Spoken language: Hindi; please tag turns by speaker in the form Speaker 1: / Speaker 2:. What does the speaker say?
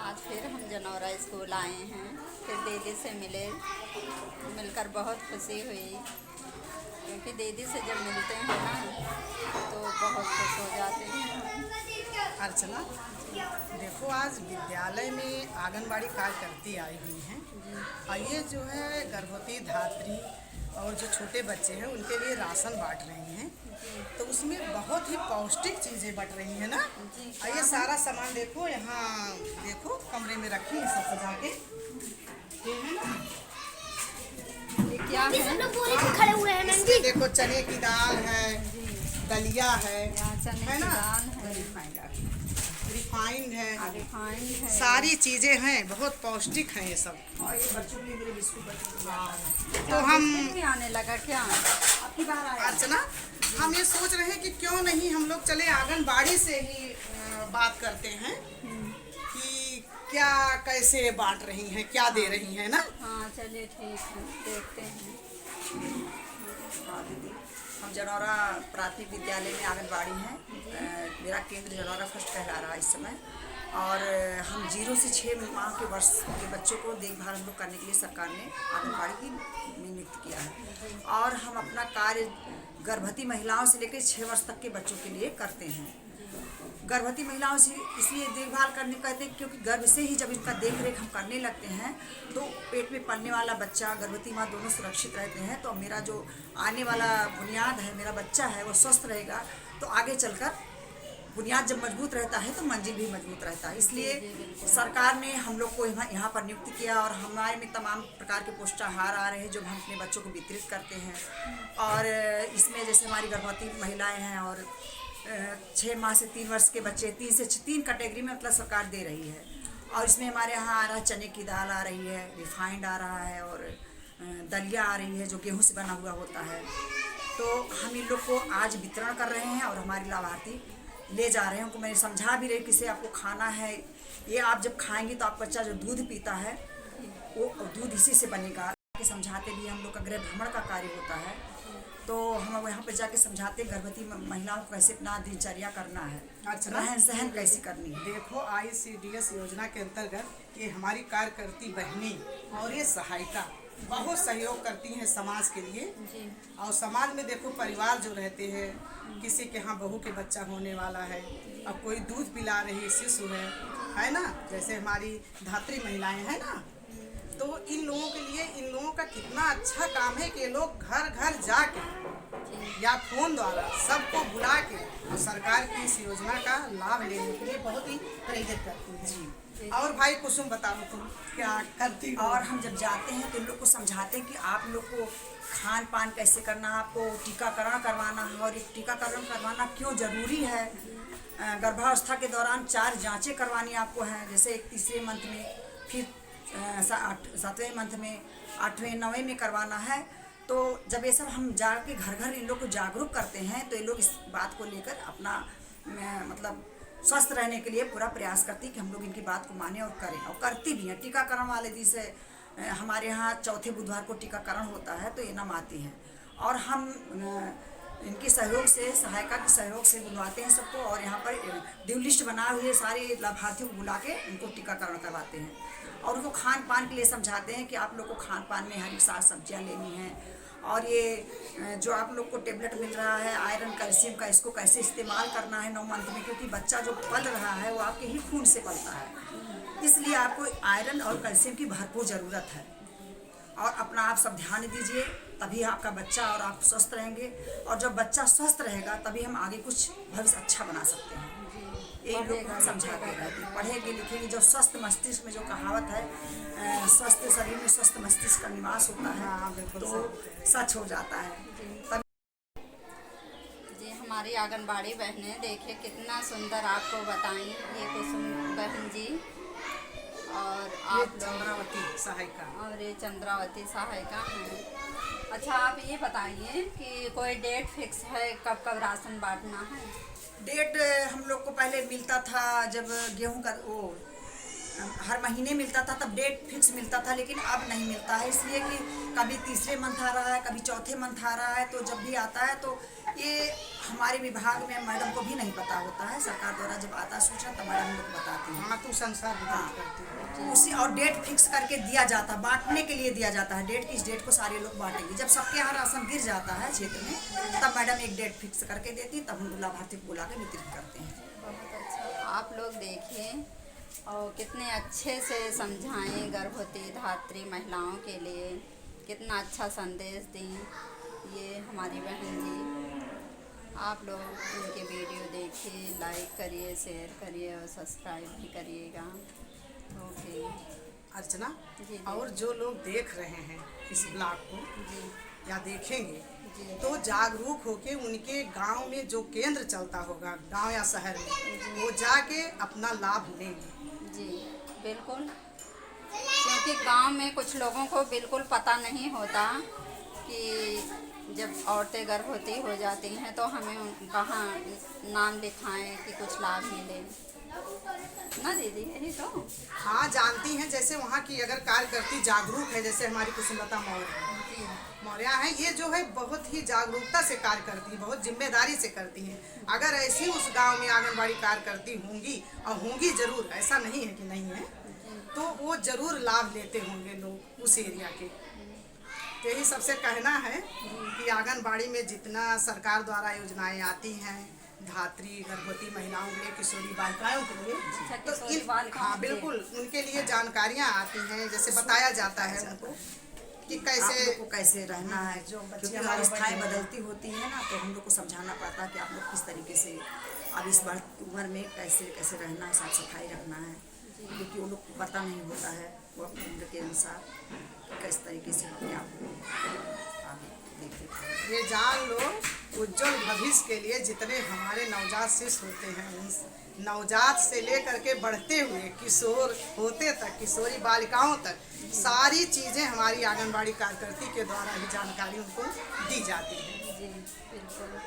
Speaker 1: आज फिर हम जनौरा स्कूल आए हैं, फिर दीदी से मिलकर बहुत खुशी हुई, क्योंकि दीदी से जब मिलते हैं ना तो बहुत खुश हो जाते हैं।
Speaker 2: अर्चना, देखो आज विद्यालय में आंगनबाड़ी कार्यकर्ती आई हुई हैं और ये जो है गर्भवती धात्री और जो छोटे बच्चे हैं उनके लिए राशन बांट रही हैं। तो उसमें बहुत ही पौष्टिक चीज़ें बट रही हैं ना। और ये सारा सामान देखो, यहाँ देखो कमरे में रखी है सब सजा के। ये है ना,
Speaker 1: ये क्या है?
Speaker 2: खड़े हुए हैं। इसमें देखो चने की दाल है, दलिया है,
Speaker 1: चने
Speaker 2: है
Speaker 1: की
Speaker 2: ना,
Speaker 1: दाल है,
Speaker 2: रिफाइंड है,
Speaker 1: रिफाइंड है,
Speaker 2: सारी चीजें हैं, बहुत पौष्टिक हैं ये सब।
Speaker 3: और ये बच्चों के लिए मेरे बिस्कुट
Speaker 2: तो हम
Speaker 1: भी आने लगा क्या?
Speaker 3: आपकी बार आया।
Speaker 2: अर्चना, हम ये सोच रहे हैं कि क्यों नहीं हम लोग चले आंगनबाड़ी से ही बात करते हैं कि क्या कैसे बांट रही हैं, क्या दे रही हैं ना।
Speaker 1: हाँ चलिए ठीक है, देखते हैं।
Speaker 3: हाँ दीदी, हम जनौरा प्राथमिक विद्यालय में आंगनबाड़ी हैं। मेरा केंद्र जनौरा फर्स्ट कहला रहा है इस समय। और हम 0 से 6 माह के वर्ष के बच्चों को देखभाल हम लोग करने के लिए सरकार ने आंगनबाड़ी की नियुक्त किया है। और हम अपना कार्य गर्भवती महिलाओं से लेकर 6 वर्ष तक के बच्चों के लिए करते हैं। गर्भवती महिलाओं से इसलिए देखभाल करने कहते हैं क्योंकि गर्भ से ही जब इनका देख रेख हम करने लगते हैं तो पेट में पलने वाला बच्चा, गर्भवती माँ दोनों सुरक्षित रहते हैं। तो मेरा जो आने वाला बुनियाद है, मेरा बच्चा है, वो स्वस्थ रहेगा। तो आगे चलकर बुनियाद जब मजबूत रहता है तो मंजिल भी मजबूत रहता है। इसलिए सरकार ने हम लोग को यहाँ पर नियुक्त किया और हमारे में तमाम प्रकार के पोषाहार आ रहे हैं जो हम अपने बच्चों को वितरित करते हैं। और इसमें जैसे हमारी गर्भवती महिलाएँ हैं और 6 माह से 3 वर्ष के बच्चे, 3 से 3 कैटेगरी में मतलब सरकार दे रही है। और इसमें हमारे यहाँ आ रहा है चने की दाल आ रही है, रिफाइंड आ रहा है और दलिया आ रही है जो गेहूं से बना हुआ होता है। तो हम इन लोग को आज वितरण कर रहे हैं और हमारे लाभार्थी ले जा रहे हैं। उनको मैंने समझा भी रही किसे आपको खाना है। ये आप जब खाएंगे तो आपका बच्चा जो दूध पीता है वो दूध इसी से बनेगा। समझाते भी हम लोग का गृह भ्रमण का कार्य होता है, तो हम यहाँ पे जाके समझाते हैं गर्भवती महिलाओं को कैसे अपना दिनचर्या करना है, रहन सहन कैसे करनी है।
Speaker 2: देखो ICDS योजना के अंतर्गत ये हमारी कार्यकर्ती बहनें और ये सहायिका बहुत सहयोग करती हैं समाज के लिए। और समाज में देखो परिवार जो रहते हैं, किसी के यहाँ बहू के बच्चा होने वाला है और कोई दूध पिला रही शिशु है ना, जैसे हमारी धात्री महिलाएं हैं ना। तो इन लोगों के लिए इन लोगों का कितना अच्छा काम है कि ये लोग घर घर जाके या फोन द्वारा सबको बुला के और सरकार की इस योजना का लाभ लेने के लिए बहुत ही प्रेरित करती है। जी, और भाई कुसुम बताओ तुम क्या करती हो?
Speaker 3: और हम जब जाते हैं तो इन लोग को समझाते हैं कि आप लोग को खान पान कैसे करना है, आपको टीकाकरण करवाना है। और ये टीकाकरण करवाना क्यों ज़रूरी है, गर्भावस्था के दौरान 4 जांचें करवानी आपको हैं। जैसे एक 3रे मंथ में, फिर 7वें मंथ में, 8वें 9वें में करवाना है। तो जब ये सब हम जाके घर घर इन लोग को जागरूक करते हैं तो ये लोग इस बात को लेकर अपना मतलब स्वस्थ रहने के लिए पूरा प्रयास करती है कि हम लोग इनकी बात को माने और करें, और करती भी हैं। टीकाकरण वाले दिन से हमारे यहाँ चौथे बुधवार को टीकाकरण होता है तो इनाम आती हैं। और हम इनके सहयोग से, सहायिका के सहयोग से बुलवाते हैं सबको। और यहाँ पर ड्यू लिस्ट बनाए हुए सारे लाभार्थियों को बुला के उनको टीकाकरण करवाते हैं। और उनको खान पान के लिए समझाते हैं कि आप लोग को खान पान में हरी साग सब्जियाँ लेनी हैं। और ये जो आप लोग को टेबलेट मिल रहा है आयरन कैल्शियम का, इसको कैसे इस्तेमाल करना है 9 मंथ में, क्योंकि बच्चा जो पल रहा है वो आपके ही खून से पलता है। इसलिए आपको आयरन और कैल्शियम की भरपूर ज़रूरत है। और अपना आप सब ध्यान दीजिए, तभी आपका बच्चा और आप स्वस्थ रहेंगे। और जब बच्चा स्वस्थ रहेगा तभी हम आगे कुछ भविष्य अच्छा बना सकते हैं। यही लोग हम समझाते रहते हैं। पढ़ेंगे लिखेंगे, जो स्वस्थ मस्तिष्क में जो कहावत है, स्वस्थ शरीर में स्वस्थ मस्तिष्क का निवास होता है, तो सच हो जाता है।
Speaker 1: जी, हमारी आंगनबाड़ी बहनें देखिए कितना सुंदर आपको बताएं। ये कुसुम बहन जी और आप
Speaker 2: चंद्रावती सहायिका
Speaker 1: और ये चंद्रावती सहायिका हैं। अच्छा, आप ये बताइए कि कोई डेट फिक्स है कब कब राशन बांटना है?
Speaker 3: डेट हम लोग को पहले मिलता था जब गेहूं का वो हर महीने मिलता था, तब डेट फिक्स मिलता था, लेकिन अब नहीं मिलता है, इसलिए कि कभी तीसरे मंथ आ रहा है, कभी चौथे मंथ आ रहा है। तो जब भी आता है तो ये हमारे विभाग में मैडम को भी नहीं पता होता है। सरकार द्वारा जब आता है सूचना तब मैडम लोग बताती हैं।
Speaker 2: हाँ, तू संसार
Speaker 3: हाँ।
Speaker 2: करती है।
Speaker 3: उसी और डेट फिक्स करके दिया जाता है, बांटने के लिए दिया जाता है डेट, कि इस डेट को सारे लोग बांटेंगे। जब सबके यहाँ राशन गिर जाता है क्षेत्र में, तब मैडम एक डेट फिक्स करके देती, तब हम लाभार्थी को बुला के वितरित करते हैं।
Speaker 1: बहुत अच्छा। आप लोग देखें और कितने अच्छे से समझाएं गर्भवती धात्री महिलाओं के लिए, कितना अच्छा संदेश दें ये हमारी बहन जी। आप लोग उनके वीडियो देखिए, लाइक करिए, शेयर करिए और सब्सक्राइब भी करिएगा। ओके
Speaker 2: अर्चना,
Speaker 1: जी।
Speaker 2: और जो लोग देख रहे हैं इस ब्लॉग को
Speaker 1: जी
Speaker 2: या देखेंगे
Speaker 1: जी।
Speaker 2: तो जागरूक होके उनके गांव में जो केंद्र चलता होगा, गांव या शहर में, वो जाके अपना लाभ लेंगे।
Speaker 1: जी बिल्कुल, क्योंकि गांव में कुछ लोगों को बिल्कुल पता नहीं होता कि जब औरतें गर्भवती हो जाती हैं तो हमें कहाँ नाम लिखाएं कि कुछ लाभ मिले ना दीदी, यही तो।
Speaker 2: हाँ, जानती हैं, जैसे वहाँ की अगर कार्यकर्ती जागरूक है, जैसे हमारी कुसुमलता मौर्य हैं, ये जो है बहुत ही जागरूकता से कार्य करती हैं, बहुत जिम्मेदारी से करती हैं। अगर ऐसी उस गांव में आंगनबाड़ी कार्यकर्ती होंगी, और होंगी जरूर, ऐसा नहीं है कि नहीं है, तो वो जरूर लाभ लेते होंगे लोग उस एरिया के। यही सबसे कहना है कि आंगनबाड़ी में जितना सरकार द्वारा योजनाएं आती हैं धात्री गर्भवती महिलाओं के लिए, किशोरी बालिकाओं के लिए, तो हाँ बिल्कुल उनके लिए जानकारियाँ आती हैं, जैसे बताया जाता है उनको कि
Speaker 3: कैसे रहना है। क्योंकि अवस्थाएं बदलती होती है ना, तो हम लोग को समझाना पड़ता है कि आप लोग किस तरीके से अब इस उम्र में कैसे रहना है, साफ सफाई रखना है, क्योंकि वो लोग को पता नहीं होता है वो अपने उम्र के अनुसार किस तरीके से अपने आप को आगे देखते।
Speaker 2: ये जान लो, उज्जवल भविष्य के लिए जितने हमारे नवजात शिशु होते हैं, नवजात से लेकर के बढ़ते हुए किशोर होते तक, किशोरी बालिकाओं तक, सारी चीज़ें हमारी आंगनबाड़ी कार्यकर्ती के द्वारा ही जानकारी उनको दी जाती है।
Speaker 1: जी बिल्कुल।